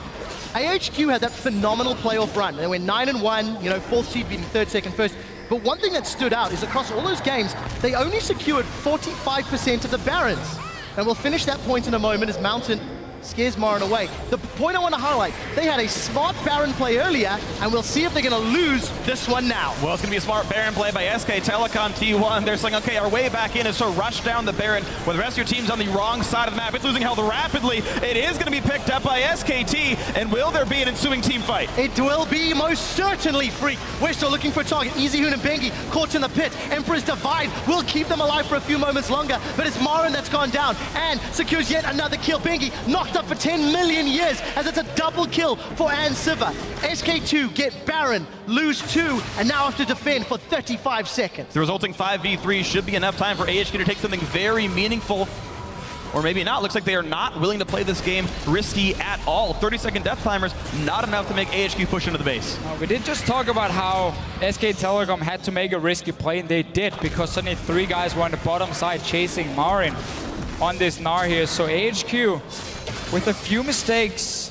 AHQ had that phenomenal playoff run. They went 9-1, you know, 4th seed beating 3rd, 2nd, 1st. But one thing that stood out is across all those games, they only secured 45% of the Barons. And we'll finish that point in a moment as Mountain scares Marin away. The point I want to highlight, they had a smart Baron play earlier, and we'll see if they're going to lose this one now. Well, it's going to be a smart Baron play by SK Telecom T1. They're saying, okay, our way back in is to rush down the Baron when the rest of your team's on the wrong side of the map. It's losing health rapidly. It is going to be picked up by SKT, and will there be an ensuing team fight? It will be most certainly, Freak. We're still looking for a target. EasyHoon and Bengi caught in the pit. Emperor's Divide will keep them alive for a few moments longer, but it's Marin that's gone down and secures yet another kill. Bengi knocked up for 10 million years as it's a double kill for Ansiva. SK2 get Baron, lose 2, and now have to defend for 35 seconds. The resulting 5v3 should be enough time for AHQ to take something very meaningful. Or maybe not. Looks like they are not willing to play this game risky at all. 30-second death timers, not enough to make AHQ push into the base. We did just talk about how SK Telecom had to make a risky play, and they did, because suddenly 3 guys were on the bottom side chasing Marin on this Gnar here. So AHQ, with a few mistakes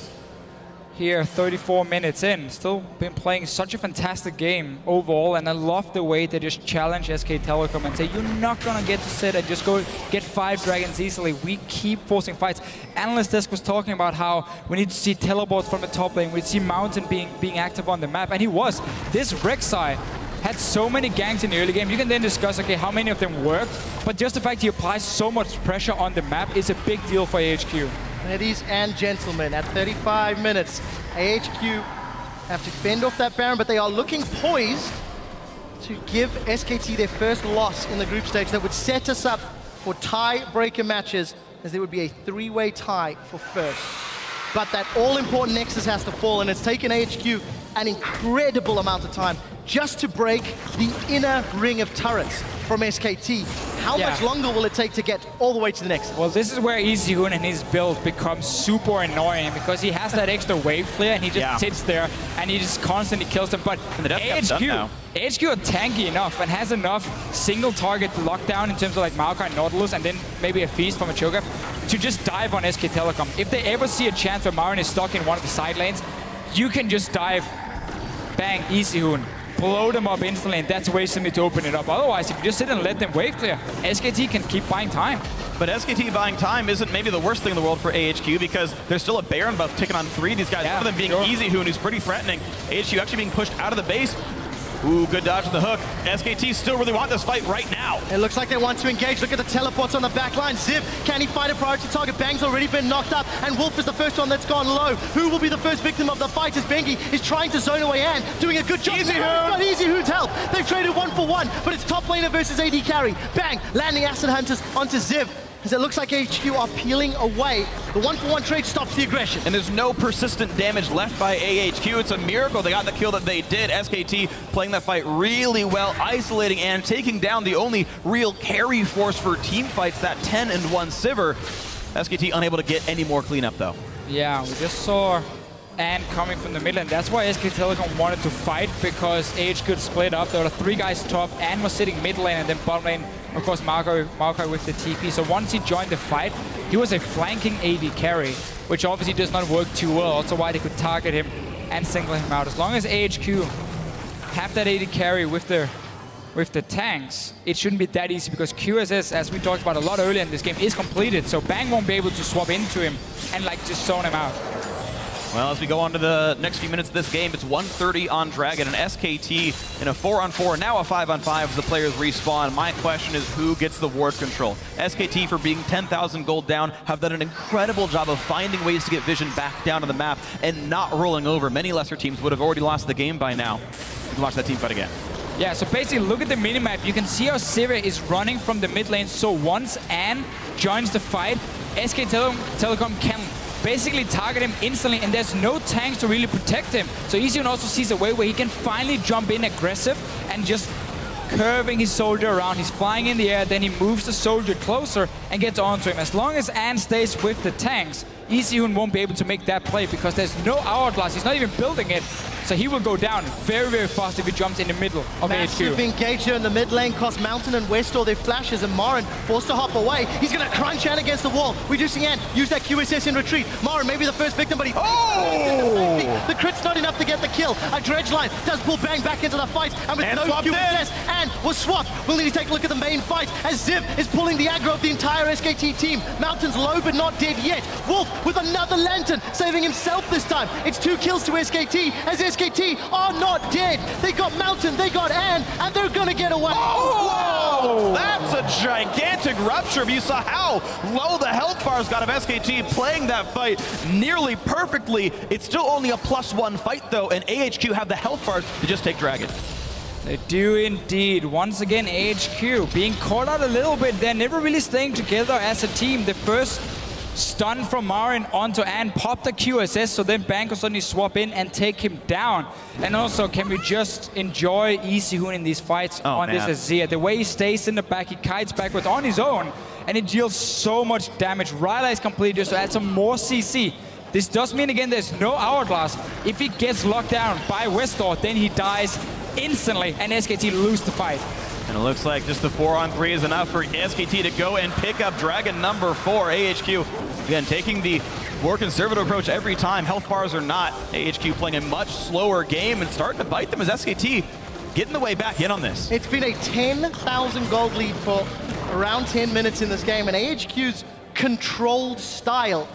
here, 34 minutes in, still been playing such a fantastic game overall, and I love the way they just challenge SK Telecom and say, you're not gonna get to sit and just go get 5 dragons easily. We keep forcing fights. Analyst Desk was talking about how we need to see teleports from the top lane, we see Mountain being active on the map, and he was. This Rek'Sai had so many ganks in the early game. You can then discuss, okay, how many of them worked, but just the fact he applies so much pressure on the map is a big deal for AHQ. Ladies and gentlemen, at 35 minutes, AHQ have to fend off that Baron, but they are looking poised to give SKT their first loss in the group stage that would set us up for tiebreaker matches, as there would be a 3-way tie for first. But that all-important Nexus has to fall, and it's taken AHQ an incredible amount of time just to break the inner ring of turrets from SKT. How much longer will it take to get all the way to the Nexus? Well, this is where EasyHoon and his build becomes super annoying, because he has that extra wave clear and he just sits there and he just constantly kills them. But AHQ are tanky enough and has enough single target lockdown in terms of like Maokai and Nautilus, and then maybe a feast from a Cho'Gath to just dive on SK Telecom. If they ever see a chance where Marin is stuck in one of the side lanes, you can just dive, bang, EasyHoon, blow them up instantly, and that's a way simply to open it up. Otherwise, if you just sit and let them wave clear, SKT can keep buying time. But SKT buying time isn't maybe the worst thing in the world for AHQ, because there's still a Baron buff taking on 3 of these guys, one of them being EasyHoon, who's pretty threatening. AHQ actually being pushed out of the base. Ooh, good dodge to the hook. SKT still really want this fight right now. It looks like they want to engage. Look at the teleports on the back line. Ziv, can he find a priority target? Bang's already been knocked up, and Wolf is the first one that's gone low. Who will be the first victim of the fight as Bengi is trying to zone away and doing a good job. EasyHoon! EasyHoon's help. They've traded 1 for 1, but it's top laner versus AD carry. Bang, landing Acid Hunters onto Ziv, as it looks like AHQ are peeling away. The 1-for-1 trade stops the aggression. And there's no persistent damage left by AHQ. It's a miracle they got the kill that they did. SKT playing that fight really well, isolating and taking down the only real carry force for team fights, that 10-1 Sivir. SKT unable to get any more cleanup though. Yeah, we just saw Anne coming from the middle, and that's why SK Telecom wanted to fight, because AHQ split up. There were 3 guys top, Anne was sitting mid lane, and then bottom lane, of course, Maokai with the TP. So once he joined the fight, he was a flanking AD carry, which obviously does not work too well. Also why they could target him and single him out. As long as AHQ have that AD carry with the tanks, it shouldn't be that easy, because QSS, as we talked about a lot earlier in this game, is completed. So Bang won't be able to swap into him and like just zone him out. Well, as we go on to the next few minutes of this game, it's 1:30 on Dragon, and SKT in a 4-on-4, now a 5-on-5 as the players respawn. My question is, who gets the ward control? SKT, for being 10,000 gold down, have done an incredible job of finding ways to get vision back down to the map and not rolling over. Many lesser teams would have already lost the game by now. You can watch that team fight again. Yeah, so basically look at the minimap. You can see how Sivir is running from the mid lane. So once Anne joins the fight, SK Telecom can basically target him instantly, and there's no tanks to really protect him. So Easyhoon also sees a way where he can finally jump in aggressive and just curving his soldier around. He's flying in the air, then he moves the soldier closer and gets onto him. As long as Anne stays with the tanks, Easyhoon won't be able to make that play because there's no hourglass. He's not even building it. So he will go down very, very fast if he jumps in the middle of Massive AHQ. engage here in the mid lane, cost Mountain and Westor their flashes, and Marin forced to hop away. He's going to crunch Anne against the wall. We do see Anne use that QSS in retreat. Marin maybe the first victim, but he... Oh! The crit's not enough to get the kill. A dredge line does pull Bang back into the fight, and with no QSS, Anne was swapped. We'll need to take a look at the main fight as Ziv is pulling the aggro of the entire SKT team. Mountain's low but not dead yet. Wolf with another lantern, saving himself this time. It's 2 kills to SKT, as SKT are not dead. They got Mountain, they got Anne, and they're gonna get away. Oh! That's a gigantic rupture. You saw how low the health bars got of SKT playing that fight nearly perfectly. It's still only a +1 fight though, and AHQ have the health bars to just take Dragon. They do indeed. Once again, AHQ being caught out a little bit. They're never really staying together as a team. The first stun from Marin onto Anne, pop the QSS, so then Bang will suddenly swap in and take him down. And also, can we just enjoy Easyhoon in these fights on this Azir? The way he stays in the back, he kites backwards on his own, and it deals so much damage. Ryla is completed just to add some more CC. This does mean, again, there's no hourglass. If he gets locked down by Westor, then he dies instantly, and SKT lose the fight. And it looks like just the 4-on-3 is enough for SKT to go and pick up Dragon number 4. AHQ, again, taking the more conservative approach every time. Health bars or not, AHQ playing a much slower game and starting to bite them as SKT getting the way back in on this. It's been a 10,000 gold lead for around 10 minutes in this game, and AHQ's controlled style,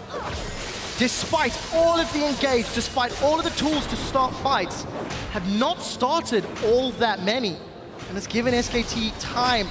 despite all of the engage, despite all of the tools to start fights, have not started all that many. And it's given SKT time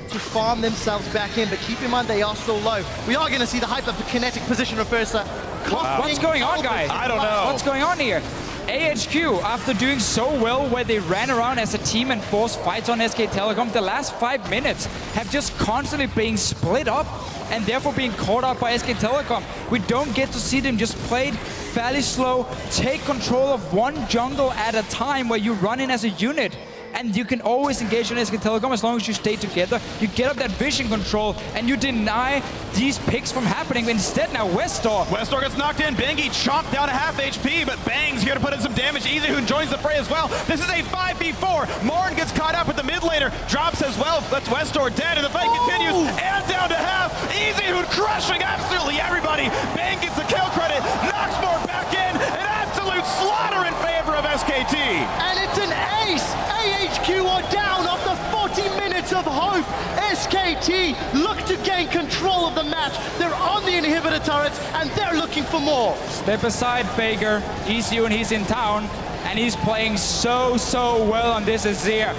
to farm themselves back in, but keep in mind they are still low. We are going to see the hyper-kinetic position reverser. What's going on, guys? I don't know. What's going on here? AHQ, after doing so well where they ran around as a team and forced fights on SK Telecom, the last 5 minutes have just constantly being split up and therefore being caught up by SK Telecom. We don't get to see them just played fairly slow, take control of one jungle at a time where you run in as a unit. And you can always engage on SK Telecom as long as you stay together. You get up that vision control and you deny these picks from happening. Instead now Westor gets knocked in. Bengi chopped down to half HP, but Bang's here to put in some damage. Easyhoon joins the fray as well. This is a 5v4. Marin gets caught up with the mid laner. Drops as well. That's Westor dead, and the fight continues. And down to half. Easyhoon crushing absolutely everybody. Bang gets the kill credit. Knocks more back in. An absolute slaughter in favor of SKT. And it's an ace. AHQ are down after 40 minutes of hope. SKT look to gain control of the match. They're on the inhibitor turrets and they're looking for more. Step aside, Faker. Easyhoon, he's in town and he's playing so well on this Azir.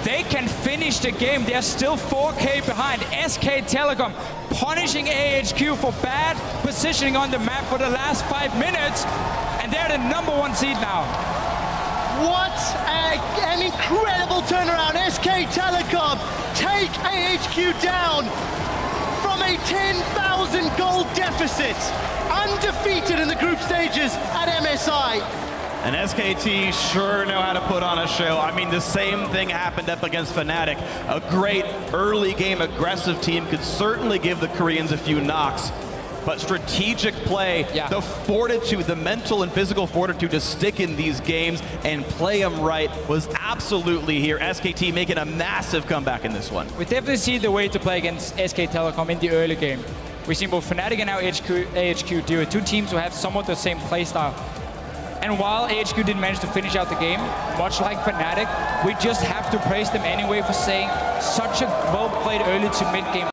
They can finish the game. They're still 4K behind. SK Telecom punishing AHQ for bad positioning on the map for the last 5 minutes, and they're the #1 seed now. What an incredible turnaround. SK Telecom take AHQ down from a 10,000 gold deficit, undefeated in the group stages at MSI. And SKT sure know how to put on a show. I mean, the same thing happened up against Fnatic. A great early game aggressive team could certainly give the Koreans a few knocks. But strategic play, the fortitude, the mental and physical fortitude to stick in these games and play them right was absolutely here. SKT making a massive comeback in this one. We definitely see the way to play against SK Telecom in the early game. We've seen both Fnatic and now AHQ do it. Two teams who have somewhat the same play style. And while AHQ didn't manage to finish out the game, much like Fnatic, we just have to praise them anyway for saying such a well-played early to mid-game